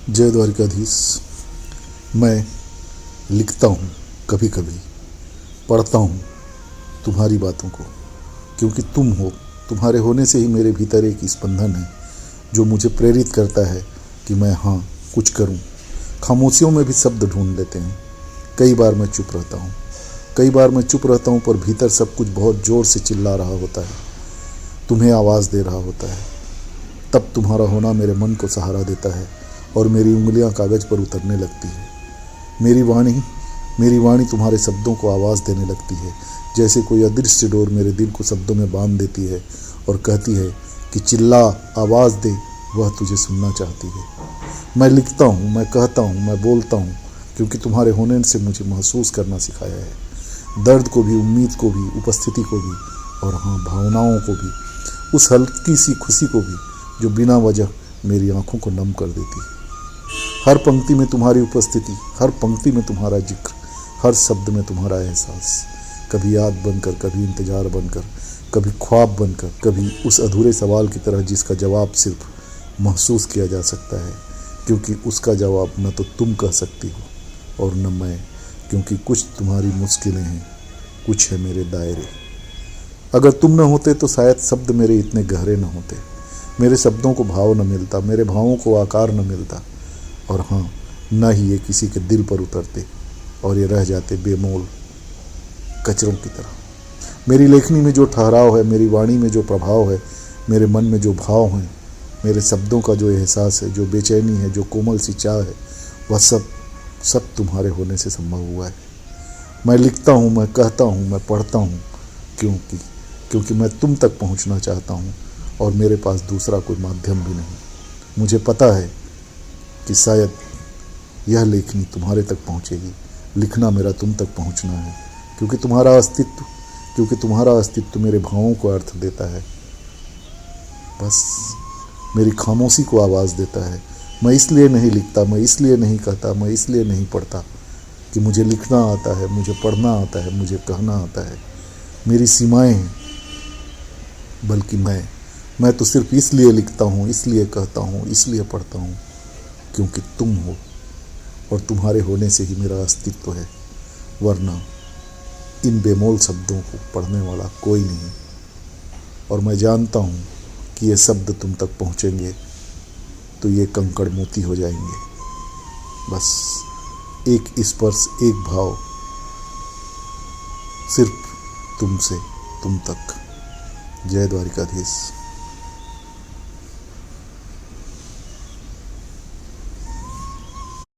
जय द्वारिकाधीश। मैं लिखता हूँ, कभी कभी पढ़ता हूँ तुम्हारी बातों को, क्योंकि तुम हो। तुम्हारे होने से ही मेरे भीतर एक स्पंदन है जो मुझे प्रेरित करता है कि मैं कुछ करूँ। खामोशियों में भी शब्द ढूंढ लेते हैं। कई बार मैं चुप रहता हूँ, पर भीतर सब कुछ बहुत ज़ोर से चिल्ला रहा होता है, तुम्हें आवाज़ दे रहा होता है। तब तुम्हारा होना मेरे मन को सहारा देता है और मेरी उंगलियां कागज़ पर उतरने लगती है। मेरी वाणी तुम्हारे शब्दों को आवाज़ देने लगती है, जैसे कोई अदृश्य डोर मेरे दिल को शब्दों में बांध देती है और कहती है कि चिल्ला, आवाज़ दे, वह तुझे सुनना चाहती है। मैं लिखता हूँ, मैं कहता हूँ, मैं बोलता हूँ, क्योंकि तुम्हारे होने से मुझे महसूस करना सिखाया है। दर्द को भी, उम्मीद को भी, उपस्थिति को भी, और भावनाओं को भी, उस हल्की सी खुशी को भी जो बिना वजह मेरी आंखों को नम कर देती है। हर पंक्ति में तुम्हारी उपस्थिति, हर पंक्ति में तुम्हारा जिक्र, हर शब्द में तुम्हारा एहसास, कभी याद बनकर, कभी इंतजार बनकर, कभी ख्वाब बनकर, कभी उस अधूरे सवाल की तरह जिसका जवाब सिर्फ महसूस किया जा सकता है, क्योंकि उसका जवाब न तो तुम कह सकती हो और न मैं, क्योंकि कुछ तुम्हारी मुश्किलें हैं, कुछ है मेरे दायरे। अगर तुम न होते तो शायद शब्द मेरे इतने गहरे न होते, मेरे शब्दों को भाव न मिलता, मेरे भावों को आकार न मिलता, और न ही ये किसी के दिल पर उतरते और ये रह जाते बेमोल कचरों की तरह। मेरी लेखनी में जो ठहराव है, मेरी वाणी में जो प्रभाव है, मेरे मन में जो भाव हैं, मेरे शब्दों का जो एहसास है, जो बेचैनी है, जो कोमल सी चाह है, वह सब तुम्हारे होने से संभव हुआ है। मैं लिखता हूँ, मैं कहता हूँ, मैं पढ़ता हूँ, क्योंकि मैं तुम तक पहुँचना चाहता हूँ और मेरे पास दूसरा कोई माध्यम भी नहीं। मुझे पता है कि शायद यह लेखनी तुम्हारे तक पहुँचेगी। लिखना मेरा तुम तक पहुँचना है, क्योंकि तुम्हारा अस्तित्व मेरे भावों को अर्थ देता है। बस मेरी खामोशी को आवाज़ देता है। मैं इसलिए नहीं लिखता, मैं इसलिए नहीं कहता, मैं इसलिए नहीं पढ़ता कि मुझे लिखना आता है, मुझे पढ़ना आता है, मुझे कहना आता है। मेरी सीमाएं हैं, बल्कि मैं तो सिर्फ इसलिए लिखता हूँ, इसलिए कहता हूँ, इसलिए पढ़ता हूँ, क्योंकि तुम हो और तुम्हारे होने से ही मेरा अस्तित्व है। वरना इन बेमोल शब्दों को पढ़ने वाला कोई नहीं, और मैं जानता हूँ कि ये शब्द तुम तक पहुँचेंगे तो ये कंकड़ मोती हो जाएंगे। बस एक स्पर्श, एक भाव, सिर्फ तुमसे तुम तक। जय द्वारिकाधीश।